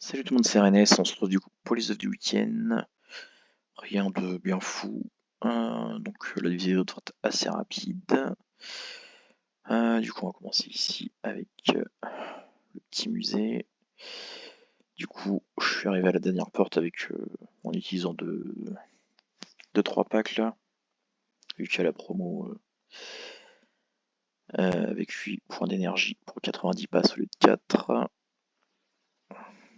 Salut tout le monde, c'est RNS, on se retrouve du coup pour les œuvres du week-end. Rien de bien fou. Donc la vidéo devrait être assez rapide. Du coup on va commencer ici avec le petit musée. Du coup je suis arrivé à la dernière porte avec en utilisant deux 3 packs là. Vu qu'il y a la promo avec 8 points d'énergie pour 90 passes au lieu de 4.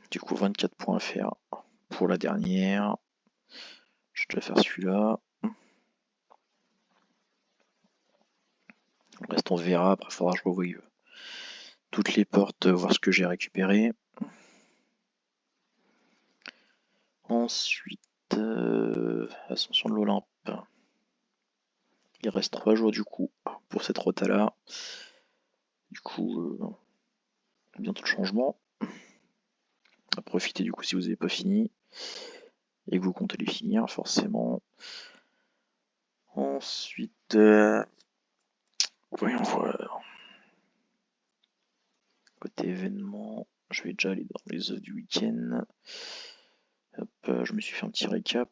Du coup 24 points à faire pour la dernière. Je vais déjà faire celui-là. Le reste on verra, après il faudra que je revoie toutes les portes, voir ce que j'ai récupéré. Ensuite, Ascension de l'Olympe. Il reste 3 jours du coup pour cette rota là. Du coup, bientôt le changement. À profiter du coup si vous n'avez pas fini et que vous comptez les finir forcément. Ensuite, voyons voir. Côté événement, je vais déjà aller dans les œufs du week-end. Hop, je me suis fait un petit récap.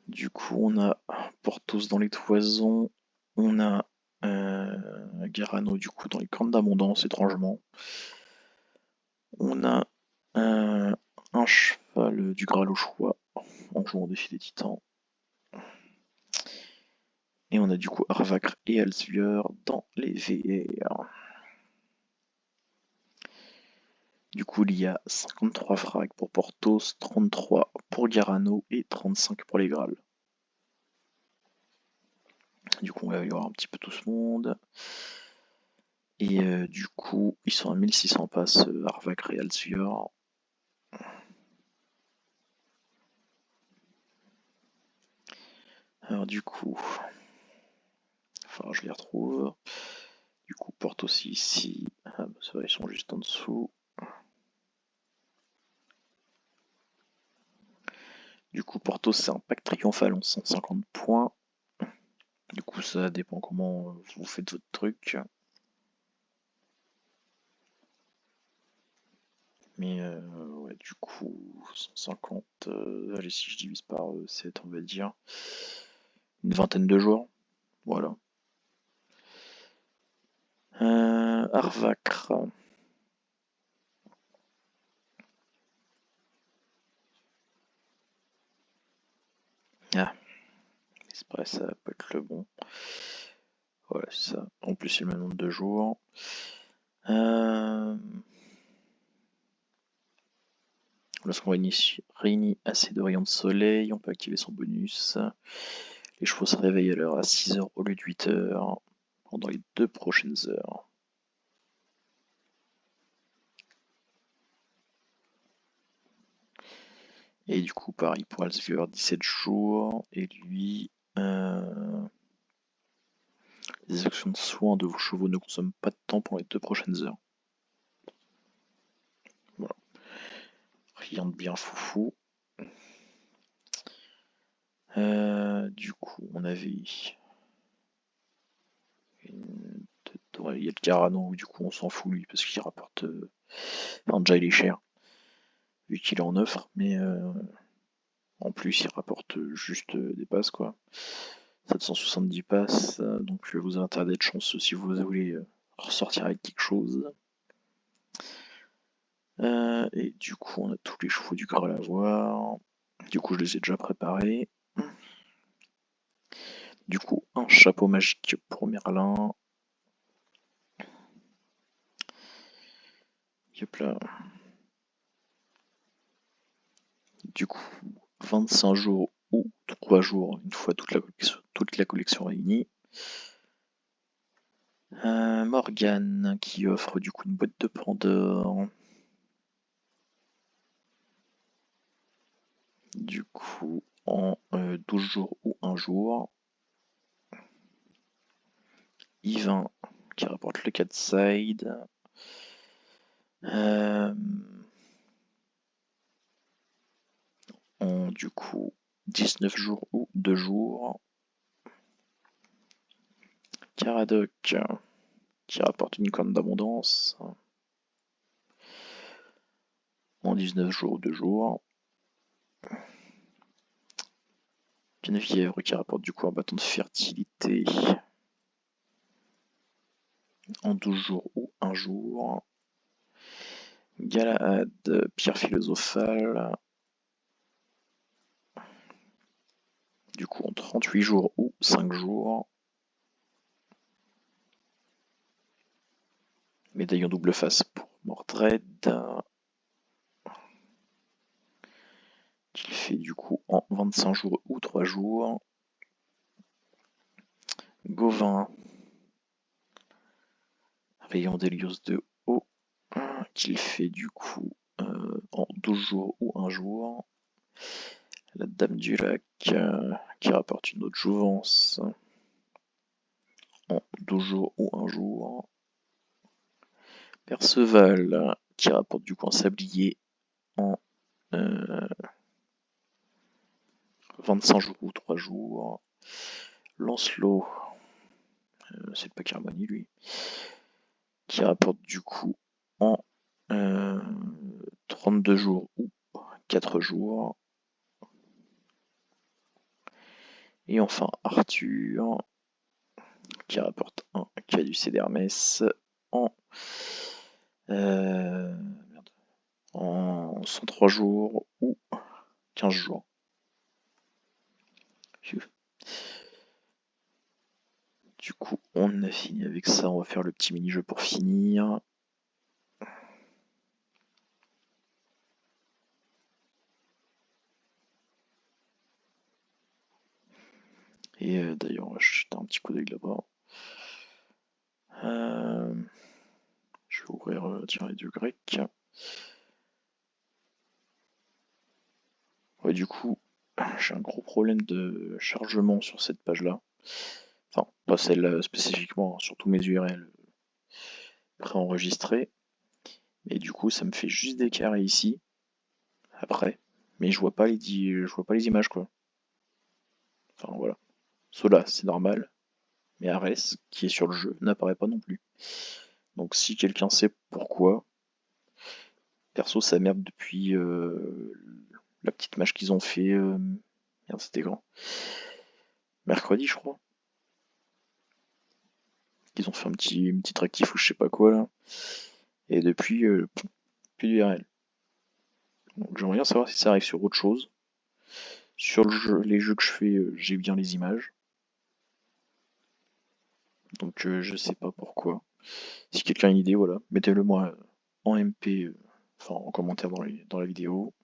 Du coup, on a Portos dans les toisons, on a Garano du coup dans les cornes d'abondance, étrangement. On a un cheval du Graal au choix en jouant au défi des titans. Et on a du coup Arvacre et Alzvier dans les VR. Du coup, il y a 53 frags pour Portos, 33 pour Garano et 35 pour les Graal. Du coup, on va y avoir un petit peu tout ce monde. Et du coup, ils sont à 1600 passes, Arvacre et Alzvier. Alors du coup, enfin je les retrouve. Du coup, porte aussi ici. Ah, bah, c'est vrai, ils sont juste en dessous. Du coup, Porto, c'est un pack triomphal en 150 points. Du coup, ça dépend comment vous faites votre truc. Mais ouais, du coup, 150, allez, si je divise par 7, on va dire une vingtaine de jours. Voilà. Arvacre. Ah, Express, ça va pas être le bon. Voilà, c'est ça. En plus, c'est le même nombre de jours. Lorsqu'on réunit assez de rayons de soleil, on peut activer son bonus. Les chevaux se réveillent alors à 6 heures au lieu de 8 heures pendant les 2 prochaines heures. Et du coup, pareil pour Alsviewer, 17 jours. Et lui, les actions de soins de vos chevaux ne consomment pas de temps pendant les 2 prochaines heures. Voilà. Rien de bien foufou. Du coup, on avait il y a le Carano, du coup on s'en fout lui parce qu'il rapporte. Enfin, déjà il est cher vu qu'il est en offre, mais en plus il rapporte juste des passes quoi. 770 passes, donc vous avez intérêt d'être chanceux si vous voulez ressortir avec quelque chose. Et du coup on a tous les chevaux du Graal à voir. Du coup je les ai déjà préparés. Du coup un chapeau magique pour Merlin. Hop là. Du coup 25 jours ou 3 jours une fois toute la collection réunie. Morgane qui offre du coup une boîte de Pandore. Du coup en 12 jours ou 1 jour. Yvain qui rapporte le 4 side. En du coup 19 jours ou 2 jours. Caradoc qui rapporte une corne d'abondance. en 19 jours ou 2 jours. Genevièvre qui rapporte du coup un bâton de fertilité en 12 jours ou 1 jour. Galahad, pierre philosophale, du coup en 38 jours ou 5 jours. Médaillon double face pour Mordred, qu'il fait du coup en 25 jours ou 3 jours. Gauvin, rayon d'Hélios de haut, qu'il fait du coup en 12 jours ou 1 jour. La Dame du Lac, qui rapporte une autre jouvence en 12 jours ou 1 jour. Perceval, qui rapporte du coup un sablier en 25 jours ou 3 jours. Lancelot, c'est pas Carmoni lui, qui rapporte du coup en 32 jours ou 4 jours. Et enfin Arthur, qui rapporte un caducée d'Hermès en, en 103 jours ou 15 jours. Du coup, on a fini avec ça. On va faire le petit mini-jeu pour finir. Et d'ailleurs, je jette un petit coup d'œil là-bas. Je vais ouvrir tiens, les dieux grecs. Ouais, du coup, j'ai un gros problème de chargement sur cette page-là. Enfin, pas celle spécifiquement, sur tous mes URL préenregistrés. Et du coup, ça me fait juste des carrés ici, après. Mais je vois pas les images, quoi. Enfin, voilà. Cela, c'est normal. Mais Ares, qui est sur le jeu, n'apparaît pas non plus. Donc si quelqu'un sait pourquoi, perso ça merde depuis la petite match qu'ils ont fait, merde c'était quand? Mercredi je crois. Ils ont fait une petite actif ou je sais pas quoi là. Et depuis, plus d'URL. Donc j'aimerais bien savoir si ça arrive sur autre chose. Sur les jeux que je fais, j'ai bien les images. Donc je sais pas pourquoi. Si quelqu'un a une idée, voilà, mettez-le moi en MP, enfin en commentaire dans la vidéo.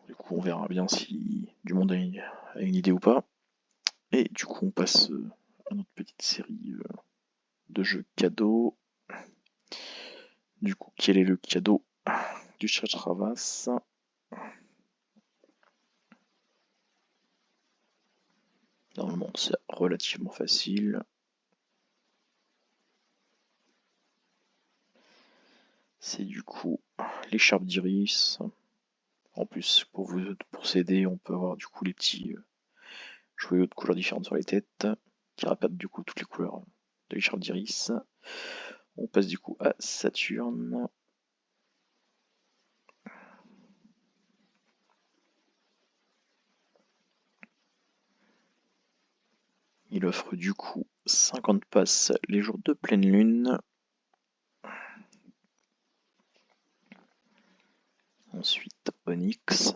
Du coup, on verra bien si du monde a une idée ou pas. Et du coup, on passe à notre petite série de jeux cadeaux. Du coup, quel est le cadeau du Chatravas? Normalement, c'est relativement facile. C'est du coup l'écharpe d'Iris. En plus, pour s'aider, on peut avoir du coup les petits joyaux de couleurs différentes sur les têtes, qui rappellent du coup toutes les couleurs de l'écharpe d'Iris. On passe du coup à Saturne. Il offre du coup 50 passes les jours de pleine lune. Ensuite, Onyx.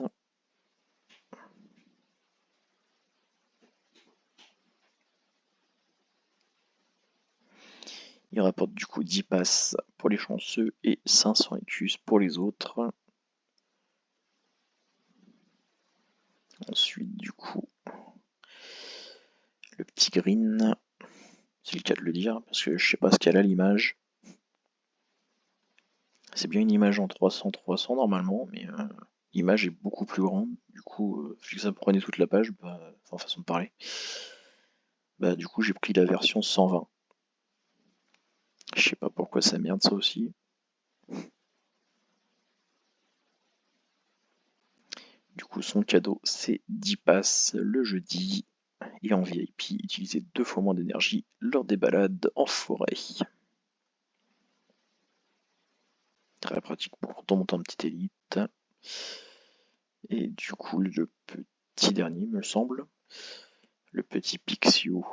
Il rapporte du coup 10 passes pour les chanceux et 500 écus pour les autres. Ensuite, du coup, le petit green. C'est le cas de le dire, parce que je sais pas ce qu'elle a l'image. C'est bien une image en 300-300 normalement, mais l'image est beaucoup plus grande. Du coup, vu que ça prenait toute la page, enfin façon de parler, du coup j'ai pris la version 120. Je sais pas pourquoi ça merde ça aussi. Du coup son cadeau c'est 10 passes le jeudi et en VIP utiliser 2 fois moins d'énergie lors des balades en forêt. Très pratique pour monter en petite élite. Et du coup, le petit dernier, me semble, le petit Pixio.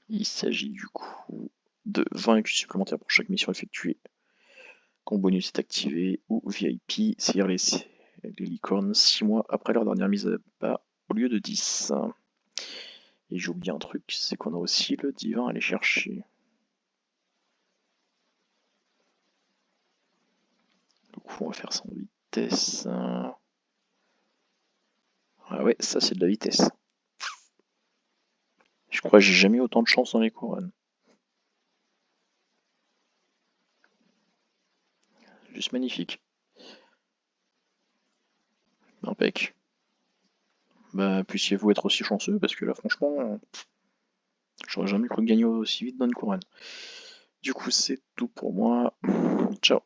Il s'agit du coup de 20 écus supplémentaires pour chaque mission effectuée. Quand bonus est activé, ou VIP, c'est-à-dire les licornes 6 mois après leur dernière mise à bas, au lieu de 10. Et j'ai oublié un truc, c'est qu'on a aussi le divin à aller chercher. Du coup, on va faire ça en vitesse. Ah ouais, ça c'est de la vitesse. Je crois que j'ai jamais eu autant de chance dans les couronnes. Juste magnifique. Impec. Bah, puissiez-vous être aussi chanceux, parce que là, franchement, j'aurais jamais cru gagner aussi vite dans une couronne. Du coup, c'est tout pour moi. Ciao.